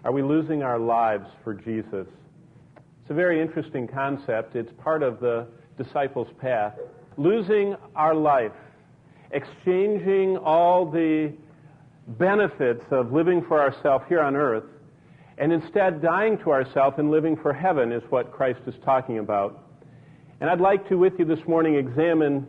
Are we losing our lives for Jesus? It's a very interesting concept. It's part of the disciples' path. Losing our life, exchanging all the benefits of living for ourselves here on earth, and instead dying to ourselves and living for heaven is what Christ is talking about. And I'd like to, with you this morning, examine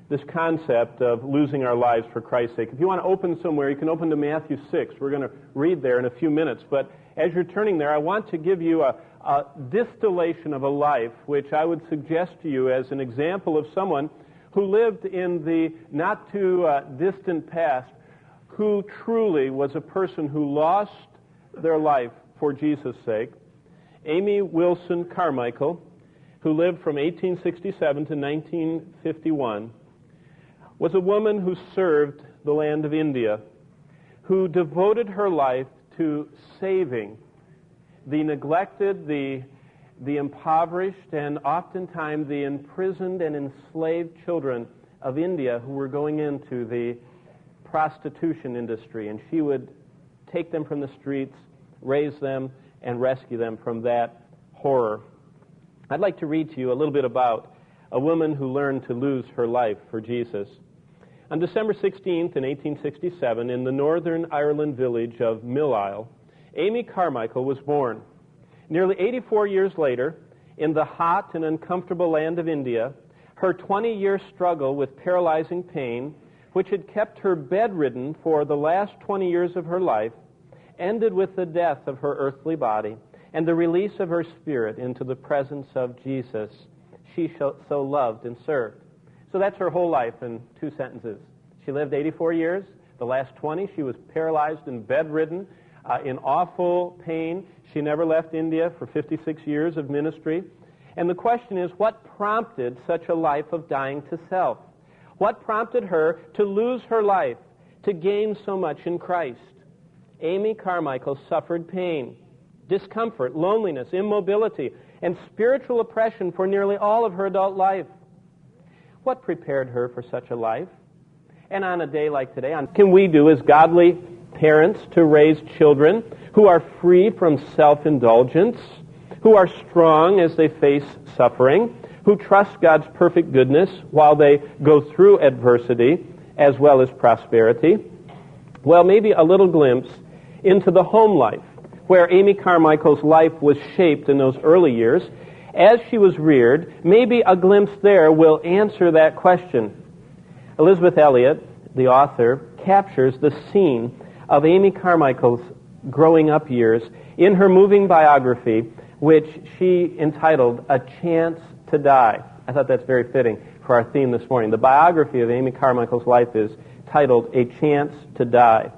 this concept of losing our lives for Christ's sake. If you want to open somewhere, you can open to Matthew 6. We're going to read there in a few minutes. But as you're turning there, I want to give you a distillation of a life which I would suggest to you as an example of someone who lived in the not too distant past, who truly was a person who lost their life for Jesus' sake. Amy Wilson Carmichael, who lived from 1867 to 1951, was a woman who served the land of India, who devoted her life to saving the neglected, the impoverished, and oftentimes the imprisoned and enslaved children of India who were going into the prostitution industry. And she would take them from the streets, raise them, and rescue them from that horror. I'd like to read to you a little bit about a woman who learned to lose her life for Jesus. On December 16th in 1867, in the Northern Ireland village of Millisle, Amy Carmichael was born. Nearly 84 years later, in the hot and uncomfortable land of India, her 20-year struggle with paralyzing pain, which had kept her bedridden for the last 20 years of her life, ended with the death of her earthly body and the release of her spirit into the presence of Jesus she so loved and served. So that's her whole life in 2 sentences. She lived 84 years. The last 20, she was paralyzed and bedridden in awful pain. She never left India for 56 years of ministry. And the question is, what prompted such a life of dying to self? What prompted her to lose her life, to gain so much in Christ? Amy Carmichael suffered pain, discomfort, loneliness, immobility, and spiritual oppression for nearly all of her adult life. What prepared her for such a life? And on a day like today, what can we do as godly parents to raise children who are free from self-indulgence, who are strong as they face suffering, who trust God's perfect goodness while they go through adversity as well as prosperity? Well, maybe a little glimpse into the home life where Amy Carmichael's life was shaped in those early years. As she was reared, maybe a glimpse there will answer that question. Elisabeth Elliot, the author, captures the scene of Amy Carmichael's growing up years in her moving biography, which she entitled A Chance to Die. I thought that's very fitting for our theme this morning. The biography of Amy Carmichael's life is titled A Chance to Die.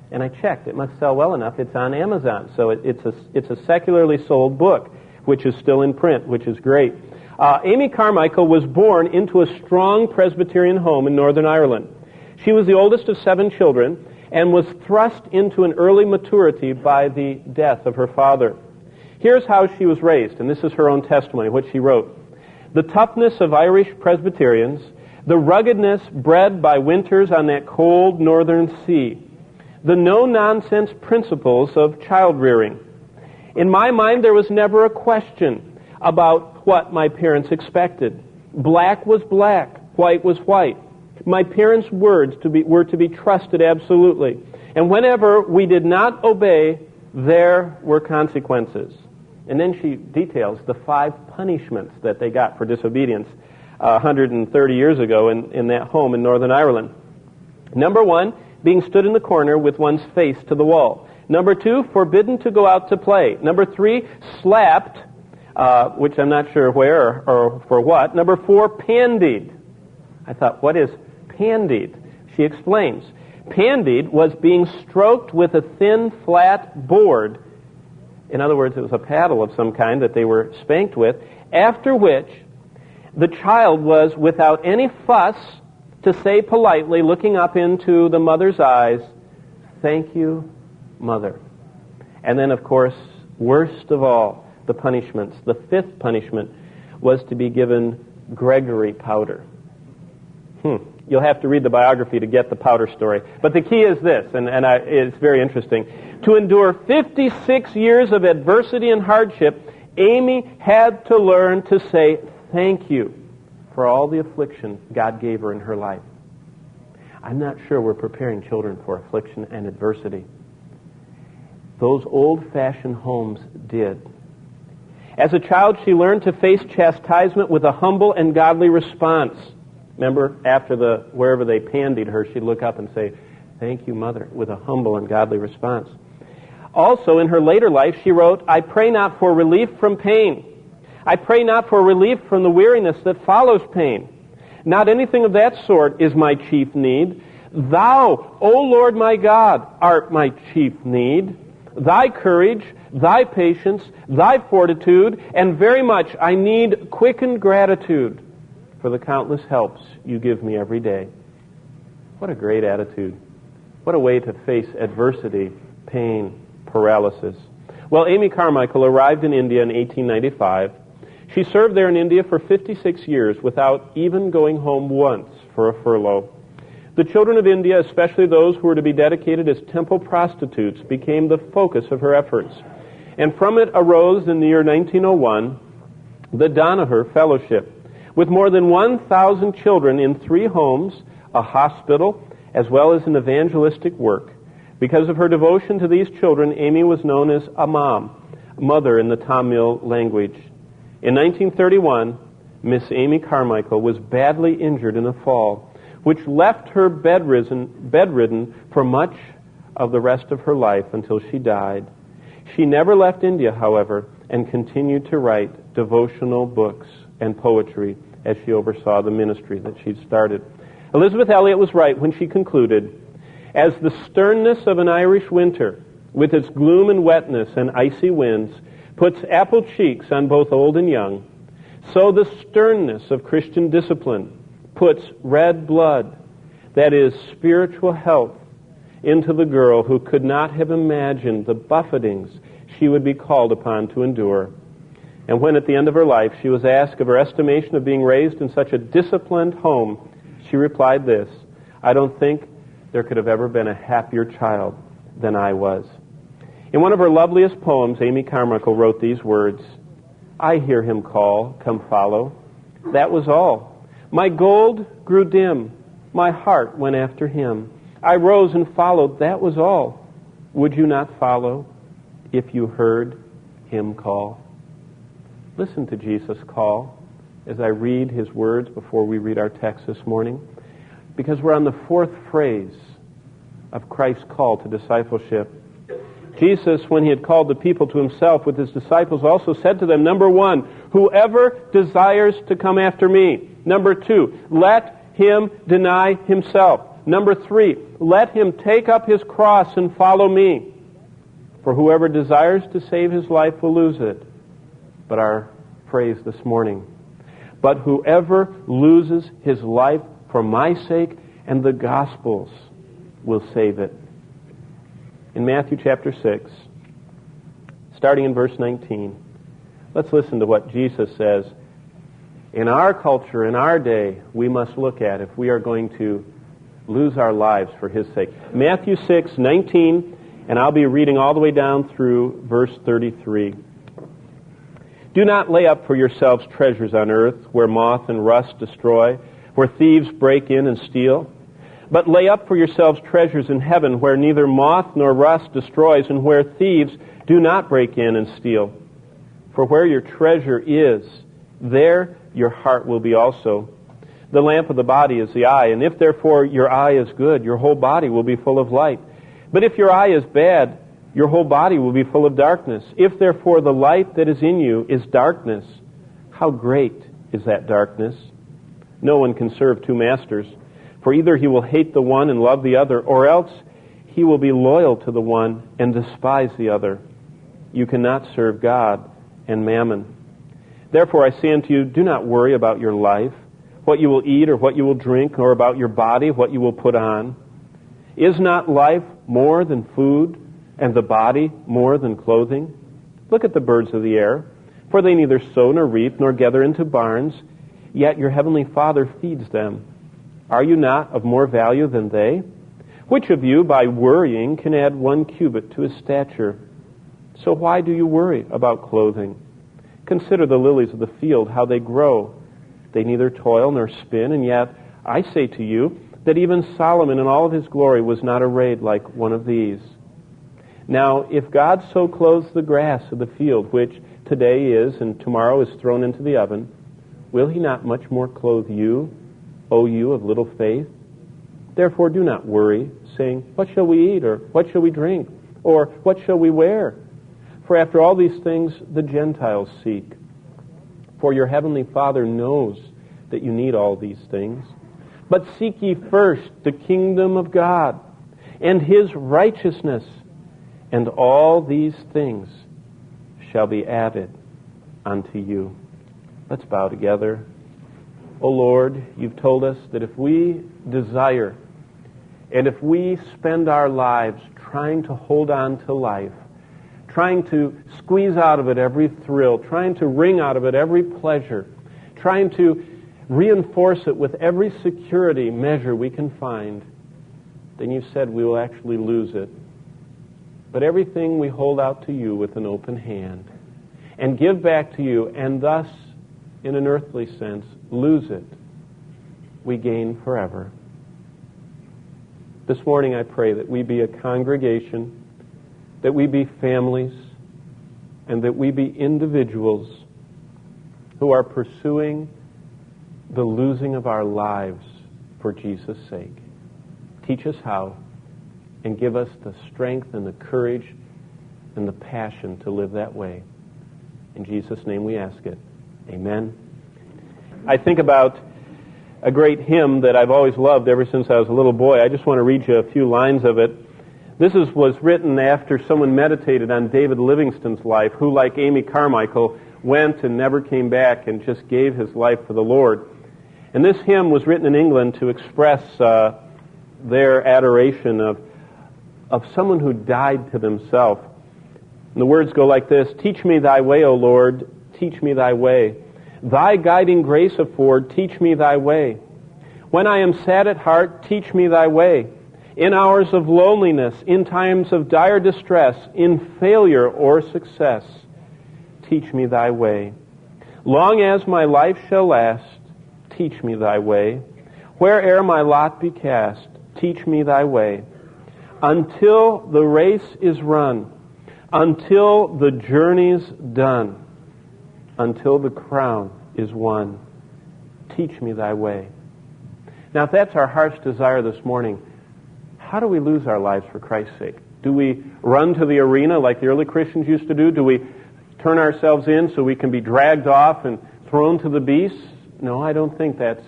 And I checked. It must sell well enough. It's on Amazon. So it's a secularly sold book, which is still in print, which is great. Amy Carmichael was born into a strong Presbyterian home in Northern Ireland. She was the oldest of 7 children and was thrust into an early maturity by the death of her father. Here's how she was raised, and this is her own testimony, what she wrote. The toughness of Irish Presbyterians, the ruggedness bred by winters on that cold northern sea, the no-nonsense principles of child-rearing. In my mind, there was never a question about what my parents expected. Black was black, white was white. My parents' words were to be trusted absolutely. And whenever we did not obey, there were consequences. And then she details the 5 punishments that they got for disobedience 130 years ago in that home in Northern Ireland. Number 1, being stood in the corner with one's face to the wall. Number 2, forbidden to go out to play. Number 3, slapped, which I'm not sure where or for what. Number 4, pandied. I thought, what is pandied? She explains. Pandied was being stroked with a thin, flat board. In other words, it was a paddle of some kind that they were spanked with, after which the child was, without any fuss, to say politely, looking up into the mother's eyes, "Thank you, Mother." And then, of course, worst of all, the punishments. The 5th punishment was to be given Gregory powder. You'll have to read the biography to get the powder story. But the key is this, and it's very interesting. To endure 56 years of adversity and hardship, Amy had to learn to say thank you for all the affliction God gave her in her life. I'm not sure we're preparing children for affliction and adversity. Those old-fashioned homes did. As a child, she learned to face chastisement with a humble and godly response. Remember, after wherever they pandied her, she'd look up and say, "Thank you, Mother," with a humble and godly response. Also, in her later life, she wrote, "I pray not for relief from pain. I pray not for relief from the weariness that follows pain. Not anything of that sort is my chief need. Thou, O Lord my God, art my chief need. Thy courage, thy patience, thy fortitude, and very much I need quickened gratitude for the countless helps you give me every day." What a great attitude. What a way to face adversity, pain, paralysis. Well, Amy Carmichael arrived in India in 1895. She served there in India for 56 years without even going home once for a furlough. The children of India, especially those who were to be dedicated as temple prostitutes, became the focus of her efforts. And from it arose in the year 1901 the Dohnavur Fellowship, with more than 1,000 children in 3 homes, a hospital, as well as an evangelistic work. Because of her devotion to these children, Amy was known as a mother in the Tamil language. In 1931, Miss Amy Carmichael was badly injured in a fall, which left her bedridden for much of the rest of her life until she died. She never left India, however, and continued to write devotional books and poetry as she oversaw the ministry that she'd started. Elisabeth Elliot was right when she concluded, "As the sternness of an Irish winter, with its gloom and wetness and icy winds, puts apple cheeks on both old and young, so the sternness of Christian discipline puts red blood, that is, spiritual health, into the girl who could not have imagined the buffetings she would be called upon to endure." And when at the end of her life she was asked of her estimation of being raised in such a disciplined home, she replied this, "I don't think there could have ever been a happier child than I was." In one of her loveliest poems, Amy Carmichael wrote these words, "I hear him call, come follow. That was all. My gold grew dim. My heart went after him. I rose and followed. That was all. Would you not follow if you heard him call?" Listen to Jesus' call as I read his words before we read our text this morning, because we're on the 4th phrase of Christ's call to discipleship. Jesus, when he had called the people to himself with his disciples, also said to them, number 1, whoever desires to come after me. Number 2, let him deny himself. Number 3, let him take up his cross and follow me. For whoever desires to save his life will lose it. But our phrase this morning, but whoever loses his life for my sake and the gospel's will save it. In Matthew chapter 6, starting in verse 19, let's listen to what Jesus says. In our culture, in our day, we must look at if we are going to lose our lives for his sake. Matthew 6:19, and I'll be reading all the way down through verse 33. Do not lay up for yourselves treasures on earth, where moth and rust destroy, where thieves break in and steal. But lay up for yourselves treasures in heaven, where neither moth nor rust destroys, and where thieves do not break in and steal. For where your treasure is, there your heart will be also. The lamp of the body is the eye, and if therefore your eye is good, your whole body will be full of light. But if your eye is bad, your whole body will be full of darkness. If therefore the light that is in you is darkness, how great is that darkness? No one can serve 2 masters, for either he will hate the one and love the other, or else he will be loyal to the one and despise the other. You cannot serve God and mammon. Therefore I say unto you, do not worry about your life, what you will eat or what you will drink, or about your body, what you will put on. Is not life more than food, and the body more than clothing? Look at the birds of the air, for they neither sow nor reap nor gather into barns, yet your heavenly Father feeds them. Are you not of more value than they? Which of you, by worrying, can add 1 cubit to his stature? So why do you worry about clothing? Consider the lilies of the field, how they grow. They neither toil nor spin, and yet I say to you that even Solomon in all of his glory was not arrayed like one of these. Now, if God so clothes the grass of the field, which today is and tomorrow is thrown into the oven, will he not much more clothe you, O you of little faith? Therefore do not worry, saying, what shall we eat, or what shall we drink, or what shall we wear? For after all these things the Gentiles seek. For your heavenly Father knows that you need all these things. But seek ye first the kingdom of God and his righteousness, and all these things shall be added unto you. Let's bow together. O Lord, you've told us that if we desire and if we spend our lives trying to hold on to life, trying to squeeze out of it every thrill, trying to wring out of it every pleasure, trying to reinforce it with every security measure we can find, then you said we will actually lose it. But everything we hold out to you with an open hand and give back to you, and thus, in an earthly sense, lose it, we gain forever. This morning I pray that we be a congregation, that we be families, and that we be individuals who are pursuing the losing of our lives for Jesus' sake. Teach us how, and give us the strength and the courage and the passion to live that way. In Jesus' name we ask it. Amen. I think about a great hymn that I've always loved ever since I was a little boy. I just want to read you a few lines of it. This was written after someone meditated on David Livingstone's life, who, like Amy Carmichael, went and never came back and just gave his life for the Lord. And this hymn was written in England to express their adoration of someone who died to themselves. And the words go like this: Teach me thy way, O Lord, teach me thy way. Thy guiding grace afford, teach me thy way. When I am sad at heart, teach me thy way. In hours of loneliness, in times of dire distress, in failure or success, teach me thy way. Long as my life shall last, teach me thy way. Where'er my lot be cast, teach me thy way. Until the race is run, until the journey's done, until the crown is won, teach me thy way. Now, if that's our heart's desire this morning, how do we lose our lives for Christ's sake? Do we run to the arena like the early Christians used to do? Do we turn ourselves in so we can be dragged off and thrown to the beasts? No, I don't think that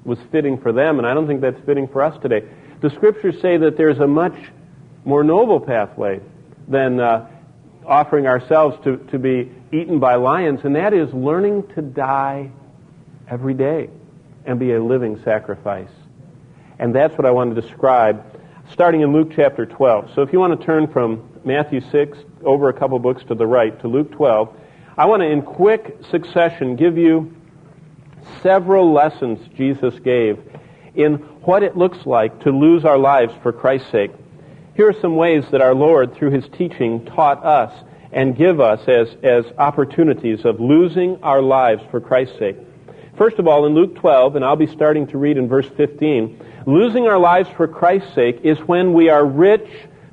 was fitting for them, and I don't think that's fitting for us today. The Scriptures say that there's a much more noble pathway than offering ourselves to be eaten by lions, and that is learning to die every day and be a living sacrifice. And that's what I want to describe, starting in Luke chapter 12. So if you want to turn from Matthew 6 over a couple books to the right to Luke 12, I want to, in quick succession, give you several lessons Jesus gave in what it looks like to lose our lives for Christ's sake. Here are some ways that our Lord, through his teaching, taught us and give us as opportunities of losing our lives for Christ's sake. First of all, in Luke 12, and I'll be starting to read in verse 15, losing our lives for Christ's sake is when we are rich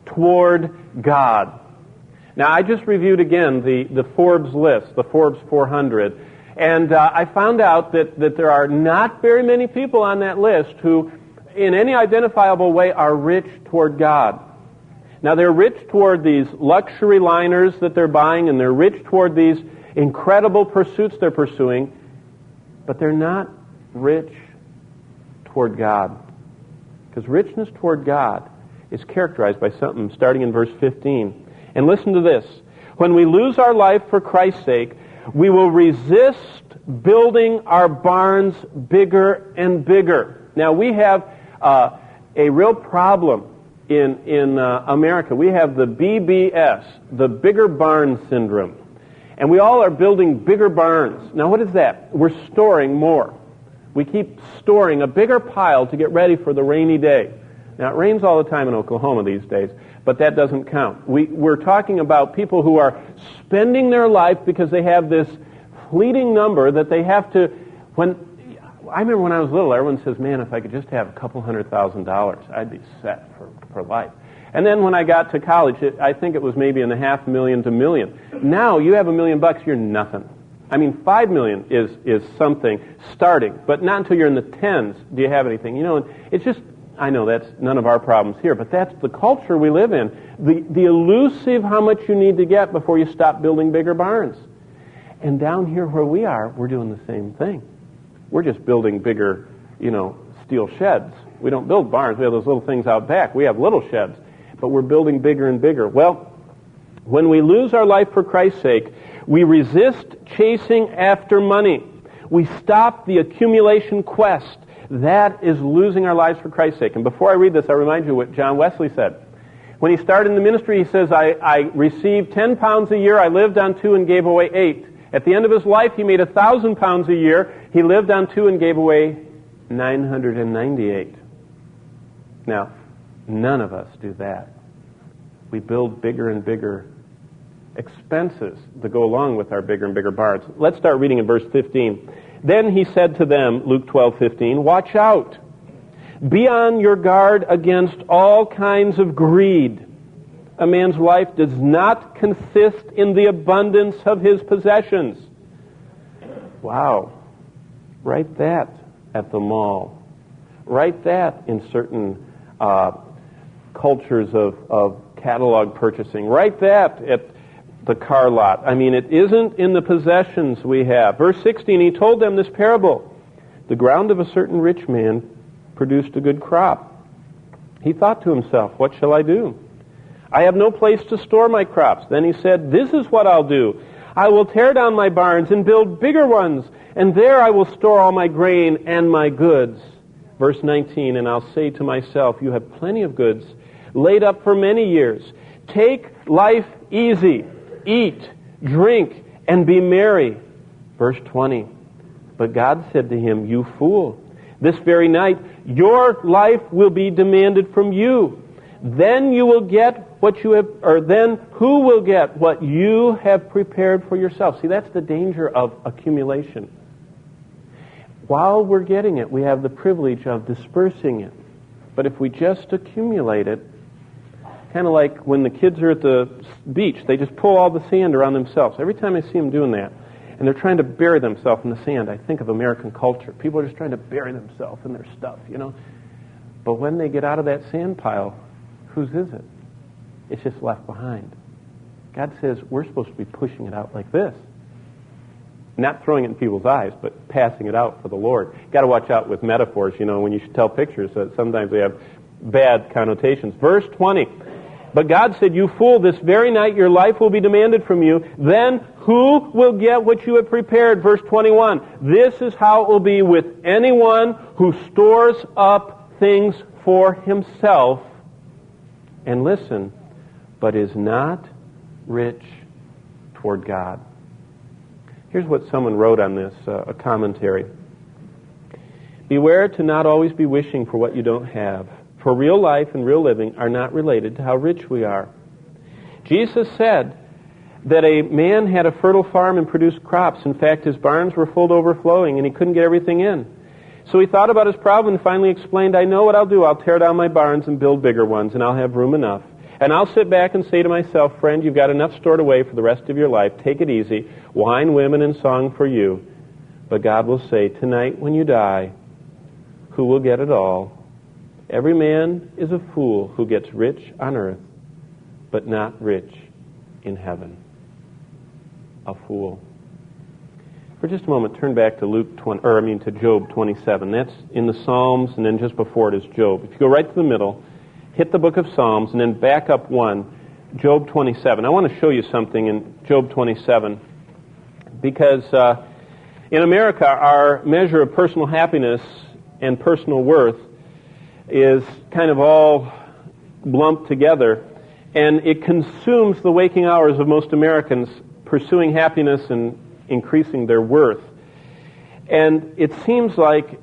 toward God. Now, I just reviewed again the Forbes list, the Forbes 400, and I found out that there are not very many people on that list who, in any identifiable way, are rich toward God. Now, they're rich toward these luxury liners that they're buying, and they're rich toward these incredible pursuits they're pursuing, but they're not rich toward God. Because richness toward God is characterized by something starting in verse 15. And listen to this. When we lose our life for Christ's sake, we will resist building our barns bigger and bigger. Now, we have a real problem in America. We have the BBS, the bigger barn syndrome. And we all are building bigger barns. Now, what is that? We're storing more We keep storing a bigger pile to get ready for the rainy day. Now, it rains all the time in Oklahoma these days, but that doesn't count. We're talking about people who are spending their life because they have this fleeting number that they have to... I remember when I was little, everyone says, man, if I could just have a couple $100,000, I'd be set for life. And then when I got to college, I think it was maybe in the $500,000 to $1 million. Now, you have $1 million, you're nothing. I mean, $5 million is something starting, but not until you're in the tens do you have anything. You know, it's just, I know that's none of our problems here, but that's the culture we live in. The elusive how much you need to get before you stop building bigger barns. And down here where we are, we're doing the same thing. We're just building bigger, steel sheds. We don't build barns. We have those little things out back. We have little sheds, but we're building bigger and bigger. Well, when we lose our life for Christ's sake, we resist chasing after money. We stop the accumulation quest. That is losing our lives for Christ's sake. And before I read this, I remind you what John Wesley said. When he started in the ministry, he says, I received 10 pounds a year. I lived on 2 and gave away 8. At the end of his life, he made 1,000 pounds a year. He lived on 2 and gave away 998. Now, none of us do that. We build bigger and bigger expenses that go along with our bigger and bigger barns. Let's start reading in verse 15. Then he said to them, Luke 12:15, watch out. Be on your guard against all kinds of greed. A man's life does not consist in the abundance of his possessions. Wow. Write that at the mall. Write that in certain cultures of catalog purchasing. Write that at the car lot. I mean, it isn't in the possessions we have. Verse 16, he told them this parable. The ground of a certain rich man produced a good crop. He thought to himself, what shall I do? I have no place to store my crops. Then he said, this is what I'll do. I will tear down my barns and build bigger ones, and there I will store all my grain and my goods. Verse 19, and I'll say to myself, you have plenty of goods laid up for many years. Take life easy. Eat, drink, and be merry. Verse 20, but God said to him, you fool, this very night your life will be demanded from you. Then you will get what you have, or then who will get what you have prepared for yourself? See, that's the danger of accumulation. While we're getting it, we have the privilege of dispersing it. But if we just accumulate it, kind of like when the kids are at the beach, they just pull all the sand around themselves. Every time I see them doing that, and they're trying to bury themselves in the sand, I think of American culture. People are just trying to bury themselves in their stuff, But when they get out of that sand pile, whose is it? It's just left behind. God says we're supposed to be pushing it out like this. Not throwing it in people's eyes, but passing it out for the Lord. Got to watch out with metaphors, when you tell pictures, sometimes they have bad connotations. Verse 20. But God said, you fool, this very night your life will be demanded from you. Then who will get what you have prepared? Verse 21. This is how it will be with anyone who stores up things for himself. And listen, but is not rich toward God. Here's what someone wrote on this, a commentary. Beware to not always be wishing for what you don't have. For real life and real living are not related to how rich we are. Jesus said that a man had a fertile farm and produced crops. In fact, his barns were full to overflowing and he couldn't get everything in. So he thought about his problem and finally explained, I know what I'll do. I'll tear down my barns and build bigger ones and I'll have room enough. And I'll sit back and say to myself, friend, you've got enough stored away for the rest of your life. Take it easy. Wine, women, and song for you. But God will say, tonight when you die, who will get it all? Every man is a fool who gets rich on earth, but not rich in heaven. A fool. For just a moment, turn back to to Job 27. That's in the Psalms, and then just before it is Job. If you go right to the middle, hit the book of Psalms, and then back up one, Job 27. I want to show you something in Job 27, because in America, our measure of personal happiness and personal worth is kind of all lumped together, and it consumes the waking hours of most Americans pursuing happiness and increasing their worth. And it seems like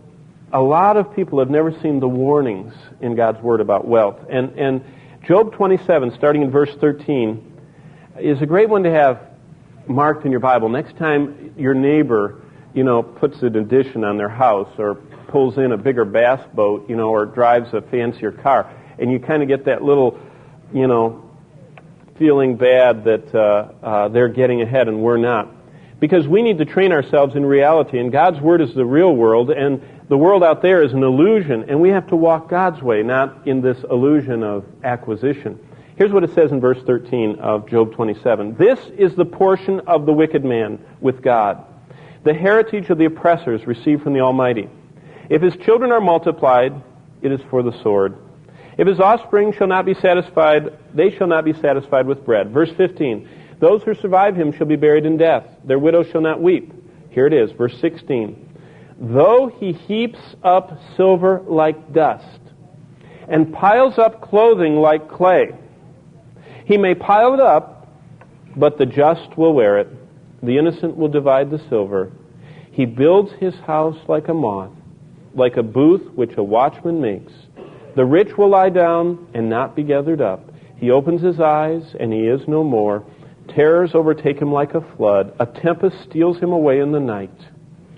a lot of people have never seen the warnings in God's Word about wealth. And Job 27, starting in verse 13, is a great one to have marked in your Bible. Next time your neighbor, puts an addition on their house or pulls in a bigger bass boat, or drives a fancier car, and you kind of get that little, feeling bad that they're getting ahead and we're not. Because we need to train ourselves in reality, and God's Word is the real world, and the world out there is an illusion, and we have to walk God's way, not in this illusion of acquisition. Here's what it says in verse 13 of Job 27. This is the portion of the wicked man with God, the heritage of the oppressors received from the Almighty. If his children are multiplied, it is for the sword. If his offspring shall not be satisfied, they shall not be satisfied with bread. Verse 15, those who survive him shall be buried in death. Their widows shall not weep. Here it is, verse 16. Though he heaps up silver like dust and piles up clothing like clay, he may pile it up, but the just will wear it. The innocent will divide the silver. He builds his house like a moth, like a booth which a watchman makes. The rich will lie down and not be gathered up. He opens his eyes, and he is no more. Terrors overtake him like a flood. A tempest steals him away in the night.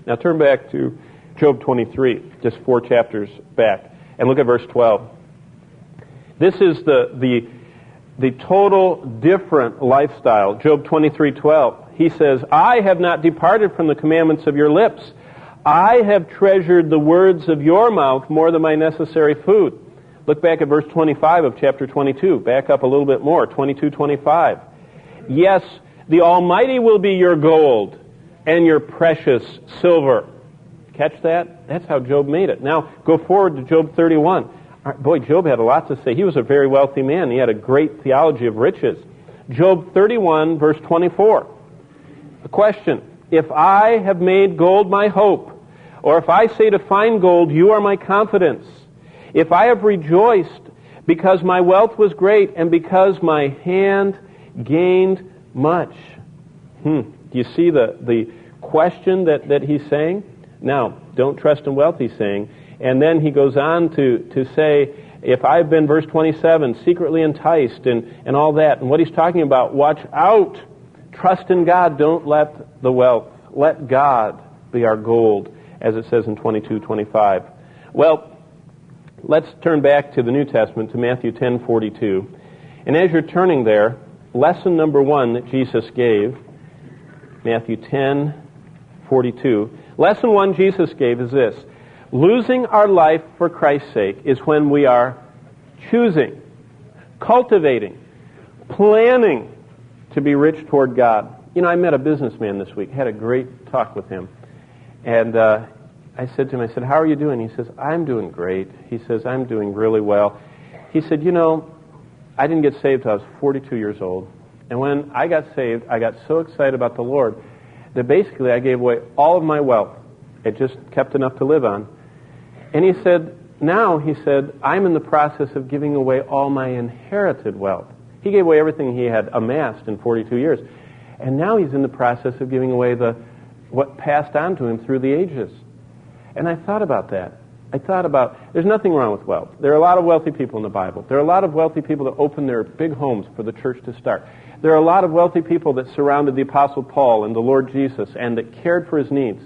Now turn back to Job 23, just 4 chapters back, and look at verse 12. This is the total different lifestyle. Job 23:12. He says, I have not departed from the commandments of your lips. I have treasured the words of your mouth more than my necessary food. Look back at verse 25 of chapter 22. Back up a little bit more, 22:25. Yes, the Almighty will be your gold and your precious silver. Catch that? That's how Job made it. Now, go forward to Job 31. Boy, Job had a lot to say. He was a very wealthy man. He had a great theology of riches. Job 31, verse 24. The question, if I have made gold my hope, or if I say to find gold, you are my confidence, if I have rejoiced because my wealth was great and because my hand gained much. Do you see the question that he's saying? Now, don't trust in wealth, he's saying. And then he goes on to say, if I've been, verse 27, secretly enticed and all that. And what he's talking about, watch out. Trust in God. Don't let the wealth. Let God be our gold, as it says in 22:25. Well, let's turn back to the New Testament, to Matthew 10:42. And as you're turning there, lesson number 1 that Jesus gave, Matthew 10:42. Lesson 1 Jesus gave is this. Losing our life for Christ's sake is when we are choosing, cultivating, planning to be rich toward God. I met a businessman this week, had a great talk with him. And I said to him, how are you doing? He says, I'm doing great. He says, I'm doing really well. He said, I didn't get saved until I was 42 years old. And when I got saved, I got so excited about the Lord that basically I gave away all of my wealth. It just kept enough to live on. And he said, I'm in the process of giving away all my inherited wealth. He gave away everything he had amassed in 42 years. And now he's in the process of giving away what passed on to him through the ages. And I thought about that. There's nothing wrong with wealth. There are a lot of wealthy people in the Bible. There are a lot of wealthy people that opened their big homes for the church to start. There are a lot of wealthy people that surrounded the Apostle Paul and the Lord Jesus and that cared for his needs.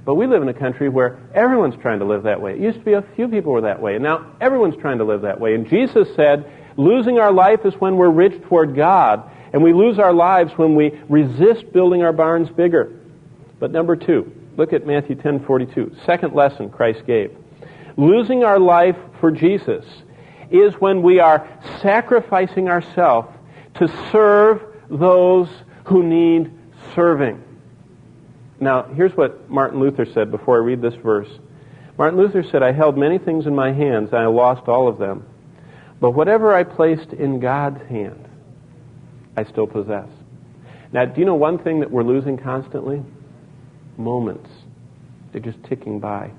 But we live in a country where everyone's trying to live that way. It used to be a few people were that way, and now everyone's trying to live that way. And Jesus said, losing our life is when we're rich toward God, and we lose our lives when we resist building our barns bigger. But number 2, look at Matthew 10:42. Second lesson Christ gave. Losing our life for Jesus is when we are sacrificing ourselves to serve those who need serving. Now, here's what Martin Luther said before I read this verse. Martin Luther said, I held many things in my hands, and I lost all of them. But whatever I placed in God's hand, I still possess. Now, do you know one thing that we're losing constantly? Moments. They're just ticking by.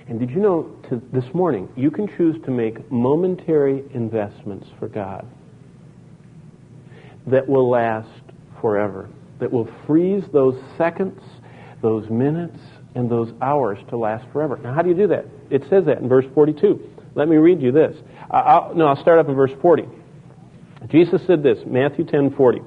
And did you know this morning, you can choose to make momentary investments for God that will last forever, that will freeze those seconds, those minutes and those hours to last forever. Now, how do you do that? It says that in verse 42. Let me read you this. I'll start up in verse 40. Jesus said this, Matthew 10:40.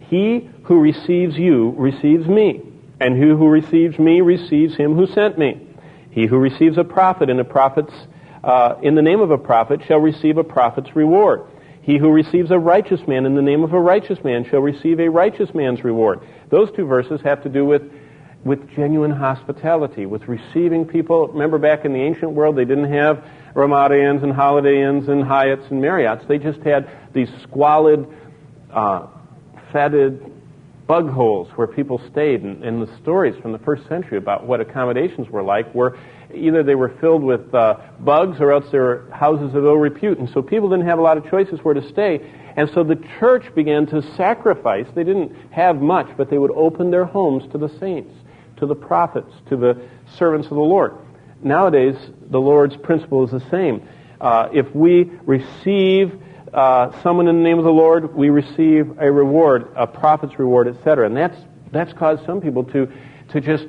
He who receives you receives me, and he who receives me receives him who sent me. He who receives a prophet in the name of a prophet shall receive a prophet's reward. He who receives a righteous man in the name of a righteous man shall receive a righteous man's reward. Those two verses have to do with genuine hospitality, with receiving people. Remember, back in the ancient world, they didn't have Ramada Inns and Holiday Inns and Hyatts and Marriotts. They just had these squalid, fetid bug holes where people stayed. And the stories from the first century about what accommodations were like were either they were filled with bugs or else they were houses of ill repute. And so people didn't have a lot of choices where to stay. And so the church began to sacrifice. They didn't have much, but they would open their homes to the saints, to the prophets, to the servants of the Lord. Nowadays, the Lord's principle is the same. If we receive someone in the name of the Lord, we receive a reward, a prophet's reward, etc. And that's caused some people to just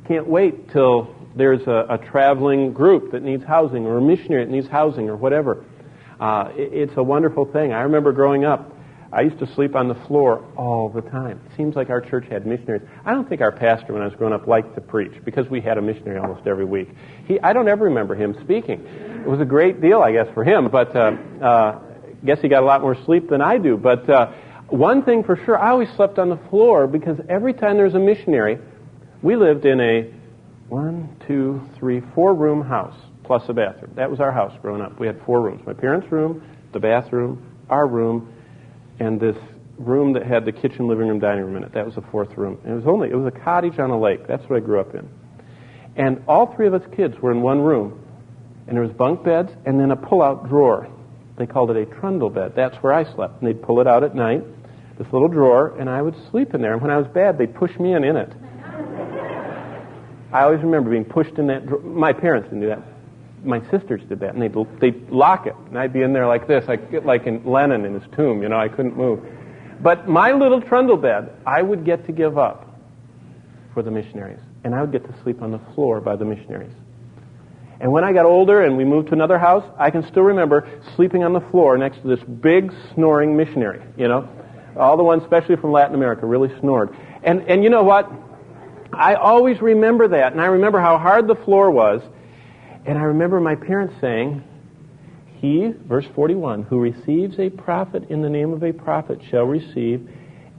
can't wait till there's a traveling group that needs housing, or a missionary that needs housing, or whatever. It's a wonderful thing. I remember growing up, I used to sleep on the floor all the time. It seems like our church had missionaries. I don't think our pastor, when I was growing up, liked to preach, because we had a missionary almost every week. I don't ever remember him speaking. It was a great deal, I guess, for him, but guess he got a lot more sleep than I do. But one thing for sure, I always slept on the floor, because every time there's a missionary, we lived in a 4-room house, plus a bathroom. That was our house growing up. We had 4 rooms. My parents' room, the bathroom, our room, and this room that had the kitchen, living room, dining room in it. That was the 4th room. And it was a cottage on a lake. That's what I grew up in. And all 3 of us kids were in one room, and there was bunk beds and then a pull-out drawer. They called it a trundle bed. That's where I slept. And they'd pull it out at night, this little drawer, and I would sleep in there. And when I was bad, they'd push me in it. I always remember being pushed in that drawer. My parents didn't do that. My sisters did that, and they'd lock it, and I'd be in there like this, like in Lenin in his tomb, I couldn't move. But my little trundle bed, I would get to give up for the missionaries, and I would get to sleep on the floor by the missionaries. And when I got older and we moved to another house, I can still remember sleeping on the floor next to this big snoring missionary, All the ones, especially from Latin America, really snored. And you know what? I always remember that, and I remember how hard the floor was. And I remember my parents saying, he, verse 41, who receives a prophet in the name of a prophet shall receive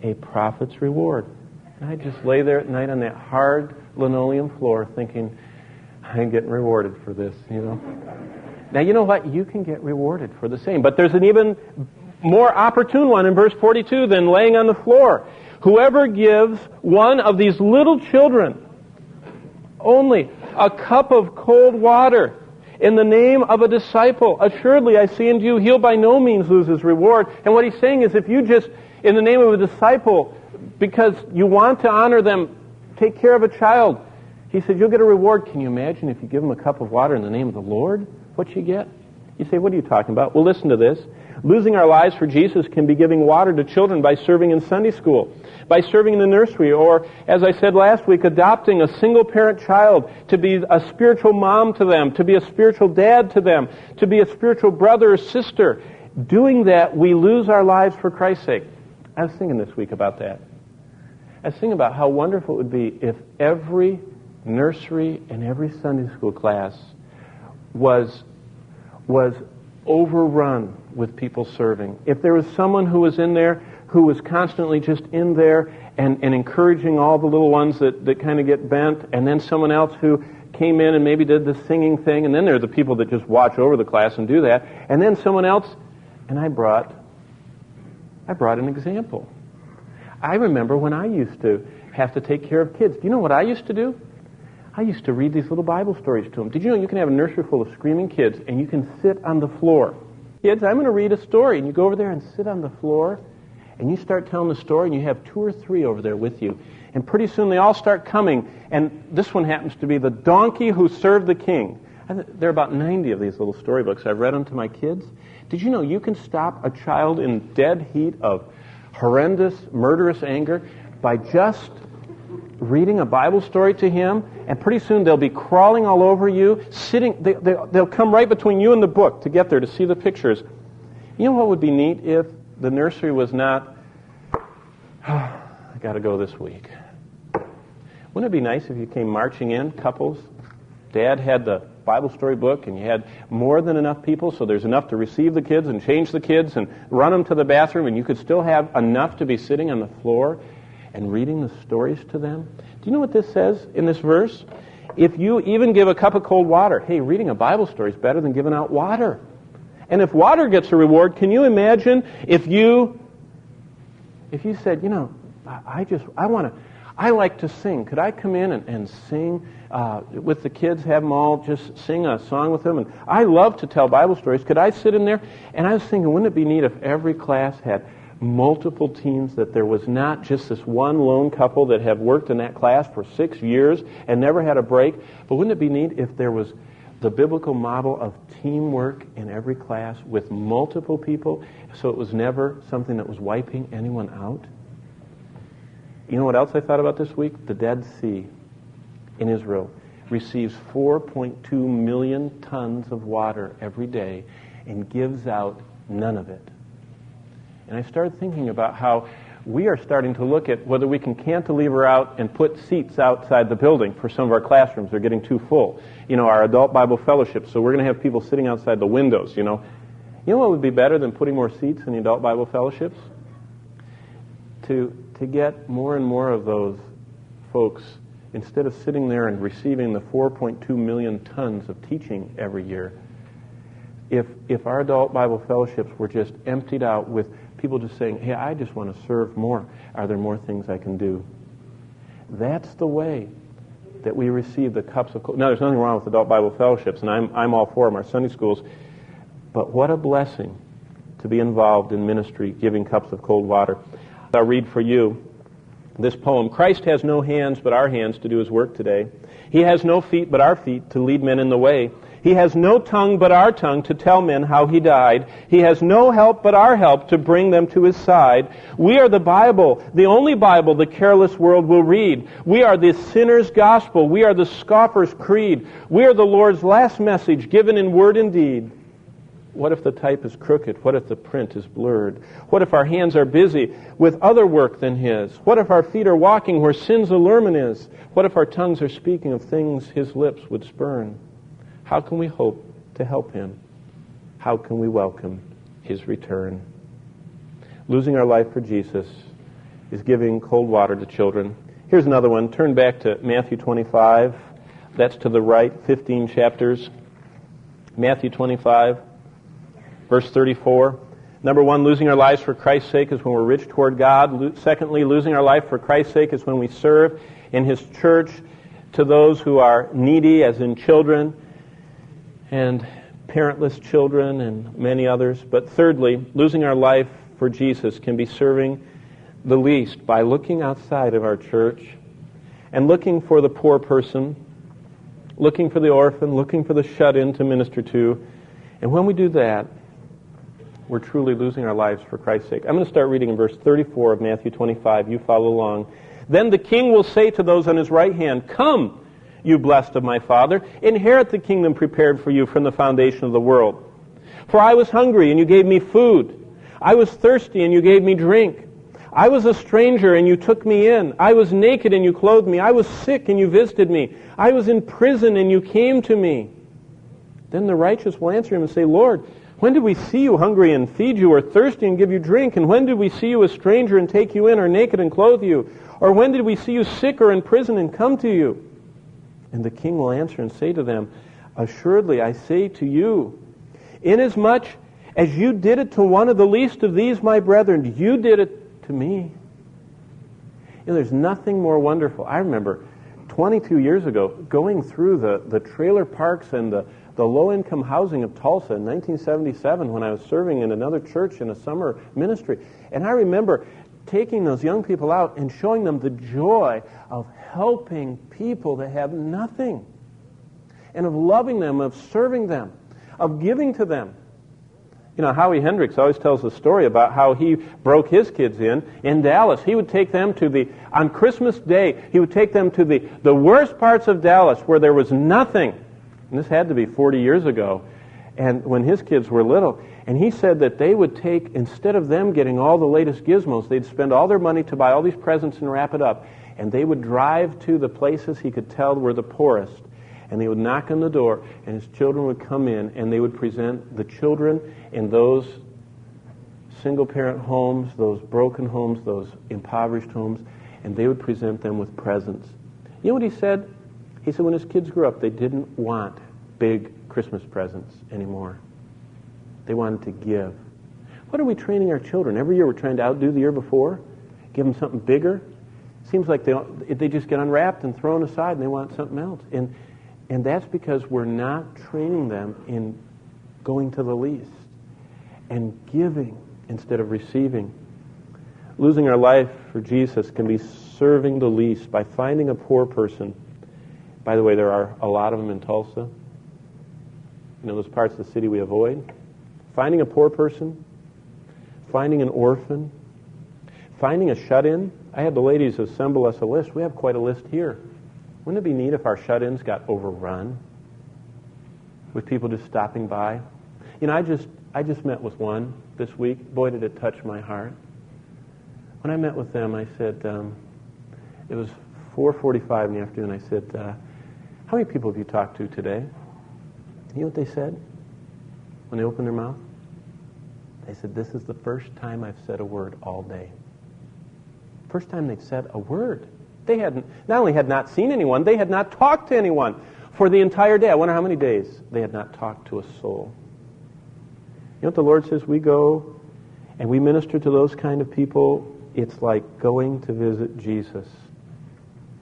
a prophet's reward. And I just lay there at night on that hard linoleum floor thinking, I'm getting rewarded for this, Now, you know what? You can get rewarded for the same. But there's an even more opportune one in verse 42 than laying on the floor. Whoever gives one of these little children only a cup of cold water in the name of a disciple, assuredly I say unto you, he'll by no means lose his reward. And what he's saying is, if you just, in the name of a disciple, because you want to honor them, take care of a child, he said, you'll get a reward. Can you imagine if you give them a cup of water in the name of the Lord, what you get? You say, what are you talking about? Well, listen to this. Losing our lives for Jesus can be giving water to children by serving in Sunday school, by serving in the nursery, or, as I said last week, adopting a single-parent child to be a spiritual mom to them, to be a spiritual dad to them, to be a spiritual brother or sister. Doing that, we lose our lives for Christ's sake. I was thinking this week about that. I was thinking about how wonderful it would be if every nursery and every Sunday school class was overrun with people serving. If there was someone who was in there who was constantly just in there and encouraging all the little ones that kind of get bent, and then someone else who came in and maybe did the singing thing, and then there are the people that just watch over the class and do that, and then someone else, and I brought an example. I remember when I used to have to take care of kids. Do you know what I used to do? I used to read these little Bible stories to them. Did you know you can have a nursery full of screaming kids and you can sit on the floor? Kids, I'm going to read a story, and you go over there and sit on the floor, and you start telling the story, and you have 2 or 3 over there with you. And pretty soon they all start coming, and this one happens to be the donkey who served the king. There are about 90 of these little storybooks. I've read them to my kids. Did you know you can stop a child in dead heat of horrendous, murderous anger by just reading a Bible story to him, and pretty soon they'll be crawling all over you, sitting. They'll come right between you and the book to get there to see the pictures. You know what would be neat if the nursery was not, I got to go this week. Wouldn't it be nice if you came marching in, couples? Dad had the Bible story book, and you had more than enough people, so there's enough to receive the kids and change the kids and run them to the bathroom, and you could still have enough to be sitting on the floor and reading the stories to them. Do you know what this says in this verse? If you even give a cup of cold water, hey, reading a Bible story is better than giving out water. And if water gets a reward, can you imagine if you said, you know, I like to sing. Could I come in and sing with the kids, have them all just sing a song with them? And I love to tell Bible stories. Could I sit in there? And I was thinking, wouldn't it be neat if every class had multiple teams, that there was not just this one lone couple that have worked in that class for 6 years and never had a break? But wouldn't it be neat if there was the biblical model of teamwork in every class with multiple people, so it was never something that was wiping anyone out? You know what else I thought about this week? The Dead Sea in Israel receives 4.2 million tons of water every day and gives out none of it. And I started thinking about how we are starting to look at whether we can cantilever out and put seats outside the building for some of our classrooms. They're getting too full. You know, our adult Bible fellowship, so we're going to have people sitting outside the windows, you know. You know what would be better than putting more seats in the adult Bible fellowships? To get more and more of those folks, instead of sitting there and receiving the 4.2 million tons of teaching every year, if our adult Bible fellowships were just emptied out with people just saying, hey, I just want to serve more. Are there more things I can do? That's the way that we receive the cups of cold. Now, there's nothing wrong with adult Bible fellowships, and I'm all for them, our Sunday schools. But what a blessing to be involved in ministry, giving cups of cold water. I'll read for you this poem. Christ has no hands but our hands to do his work today. He has no feet but our feet to lead men in the way. He has no tongue but our tongue to tell men how he died. He has no help but our help to bring them to his side. We are the Bible, the only Bible the careless world will read. We are the sinner's gospel. We are the scoffer's creed. We are the Lord's last message given in word and deed. What if the type is crooked? What if the print is blurred? What if our hands are busy with other work than his? What if our feet are walking where sin's allurement is? What if our tongues are speaking of things his lips would spurn? How can we hope to help him? How can we welcome his return? Losing our life for Jesus is giving cold water to children. Here's another one. Turn back to Matthew 25. That's to the right, 15 chapters. Matthew 25, verse 34. Number one, losing our lives for Christ's sake is when we're rich toward God. Secondly, losing our life for Christ's sake is when we serve in his church to those who are needy, as in children, and parentless children, and many others. But thirdly, losing our life for Jesus can be serving the least by looking outside of our church and looking for the poor person, looking for the orphan, looking for the shut-in to minister to. And when we do that, we're truly losing our lives for Christ's sake. I'm going to start reading in verse 34 of Matthew 25. You follow along. Then the king will say to those on his right hand, "Come, you blessed of my Father, inherit the kingdom prepared for you from the foundation of the world. For I was hungry, and you gave me food. I was thirsty, and you gave me drink. I was a stranger, and you took me in. I was naked, and you clothed me. I was sick, and you visited me. I was in prison, and you came to me." Then the righteous will answer him and say, "Lord, when did we see you hungry and feed you, or thirsty and give you drink? And when did we see you a stranger and take you in, or naked and clothe you? Or when did we see you sick or in prison and come to you?" And the king will answer and say to them, "Assuredly, I say to you, inasmuch as you did it to one of the least of these my brethren, you did it to me." You know, there's nothing more wonderful. I remember 22 years ago going through the trailer parks and the low-income housing of Tulsa in 1977 when I was serving in another church in a summer ministry. And I remember taking those young people out and showing them the joy of helping people that have nothing, and of loving them, of serving them, of giving to them. You know, Howie Hendricks always tells the story about how he broke his kids in Dallas. He would take them on Christmas Day, he would take them to the worst parts of Dallas where there was nothing. And this had to be 40 years ago, and when his kids were little. And he said that they would take, instead of them getting all the latest gizmos, they'd spend all their money to buy all these presents and wrap it up. And they would drive to the places he could tell were the poorest. And they would knock on the door, and his children would come in, and they would present the children in those single-parent homes, those broken homes, those impoverished homes, and they would present them with presents. You know what he said? He said when his kids grew up, they didn't want big Christmas presents anymore. They wanted to give. What are we training our children? Every year we're trying to outdo the year before, give them something bigger. Seems like they just get unwrapped and thrown aside, and they want something else. And that's because we're not training them in going to the least and giving instead of receiving. Losing our life for Jesus can be serving the least by finding a poor person. By the way, there are a lot of them in Tulsa. You know, those parts of the city we avoid. Finding a poor person, finding an orphan, finding a shut-in. I had the ladies assemble us a list. We have quite a list here. Wouldn't it be neat if our shut-ins got overrun with people just stopping by? You know, I just met with one this week. Boy, did it touch my heart. When I met with them, I said, it was 4:45 in the afternoon. I said, how many people have you talked to today? You know what they said when they opened their mouth? They said, this is the first time I've said a word all day. First time they've said a word. They not only had not seen anyone, they had not talked to anyone for the entire day. I wonder how many days they had not talked to a soul. You know what the Lord says? We go and we minister to those kind of people. It's like going to visit Jesus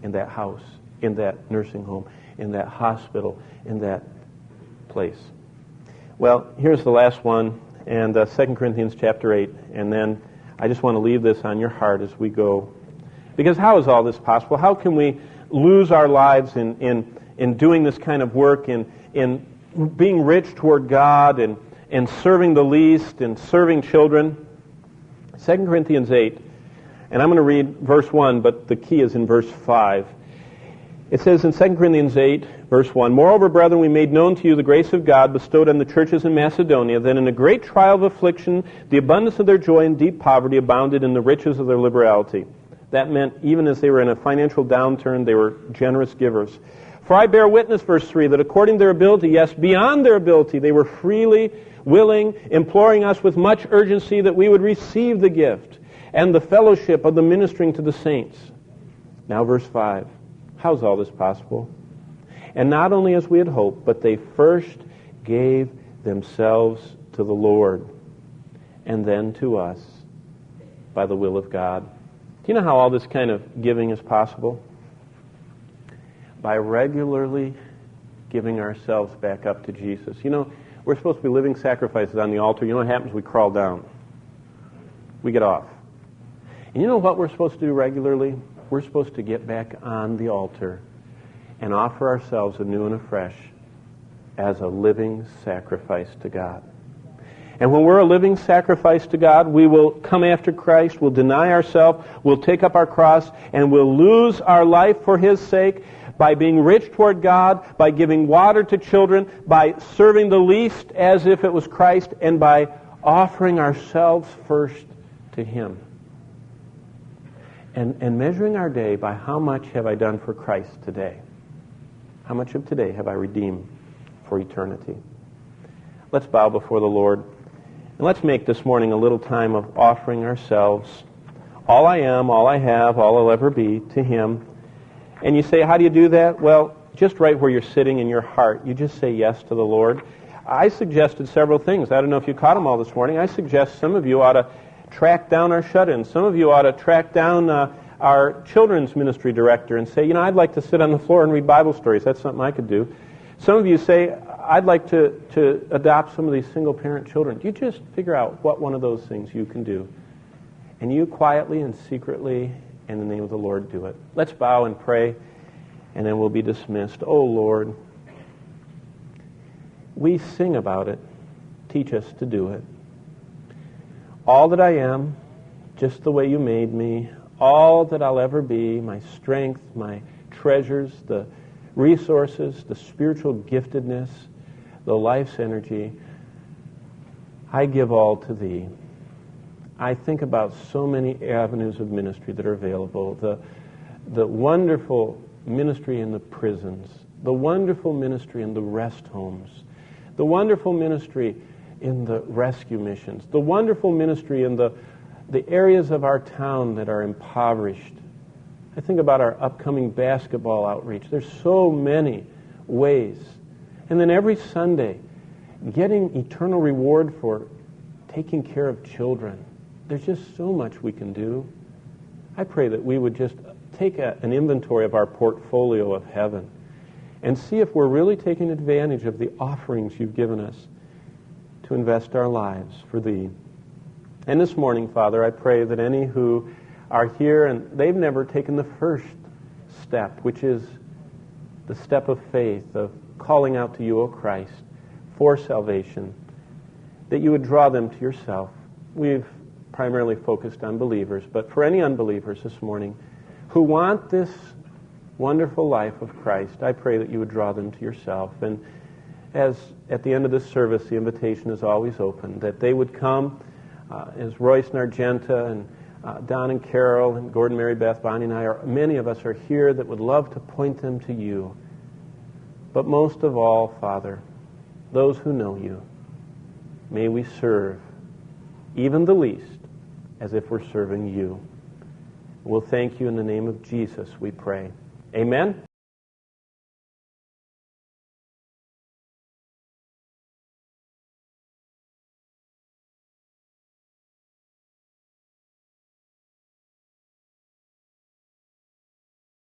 in that house, in that nursing home, in that hospital, in that place. Well, here's the last one, and 2 Corinthians chapter 8, and then I just want to leave this on your heart as we go. Because how is all this possible? How can we lose our lives in doing this kind of work, in being rich toward God, and serving the least, and serving children? 2 Corinthians 8, and I'm going to read verse 1, but the key is in verse 5. It says in 2 Corinthians 8, verse 1, Moreover, brethren, we made known to you the grace of God bestowed on the churches in Macedonia, that in a great trial of affliction, the abundance of their joy and deep poverty abounded in the riches of their liberality. That meant even as they were in a financial downturn, they were generous givers. For I bear witness, verse 3, that according to their ability, yes, beyond their ability, they were freely willing, imploring us with much urgency that we would receive the gift and the fellowship of the ministering to the saints. Now verse 5. How's all this possible? And not only as we had hoped, but they first gave themselves to the Lord and then to us by the will of God. Do you know how all this kind of giving is possible? By regularly giving ourselves back up to Jesus. You know, we're supposed to be living sacrifices on the altar. You know what happens? We crawl down. We get off. And you know what we're supposed to do regularly? We're supposed to get back on the altar and offer ourselves anew and afresh as a living sacrifice to God. And when we're a living sacrifice to God, we will come after Christ, we'll deny ourselves, we'll take up our cross, and we'll lose our life for His sake by being rich toward God, by giving water to children, by serving the least as if it was Christ, and by offering ourselves first to Him. And measuring our day by how much have I done for Christ today? How much of today have I redeemed for eternity? Let's bow before the Lord. And let's make this morning a little time of offering ourselves, all I am, all I have, all I'll ever be, to Him. And you say, how do you do that? Well, just right where you're sitting in your heart, you just say yes to the Lord. I suggested several things. I don't know if you caught them all this morning. I suggest some of you ought to track down our shut-ins. Some of you ought to track down our children's ministry director and say, I'd like to sit on the floor and read Bible stories. That's something I could do. Some of you say, I'd like to adopt some of these single-parent children. You just figure out what one of those things you can do. And you quietly and secretly, in the name of the Lord, do it. Let's bow and pray, and then we'll be dismissed. Oh, Lord, we sing about it. Teach us to do it. all that I am, just the way you made me, all that I'll ever be, my strength, my treasures, the resources, the spiritual giftedness, the life's energy, I give all to Thee. I think about so many avenues of ministry that are available, the wonderful ministry in the prisons, the wonderful ministry in the rest homes, the wonderful ministry in the rescue missions, the wonderful ministry in the areas of our town that are impoverished. I think about our upcoming basketball outreach. There's so many ways. And then every Sunday, getting eternal reward for taking care of children. There's just so much we can do. I pray that we would just take an inventory of our portfolio of heaven and see if we're really taking advantage of the offerings you've given us to invest our lives for Thee. And this morning, Father, I pray that any who are here and they've never taken the first step, which is the step of faith, of calling out to You, O Christ, for salvation, that You would draw them to Yourself. We've primarily focused on believers, but for any unbelievers this morning who want this wonderful life of Christ, I pray that You would draw them to Yourself. And as at the end of this service, the invitation is always open, that they would come, as Royce and Argenta and Don and Carol and Gordon, Mary Beth, Bonnie and I, many of us are here that would love to point them to You. But most of all, Father, those who know You, may we serve even the least as if we're serving You. We'll thank You in the name of Jesus, we pray. Amen.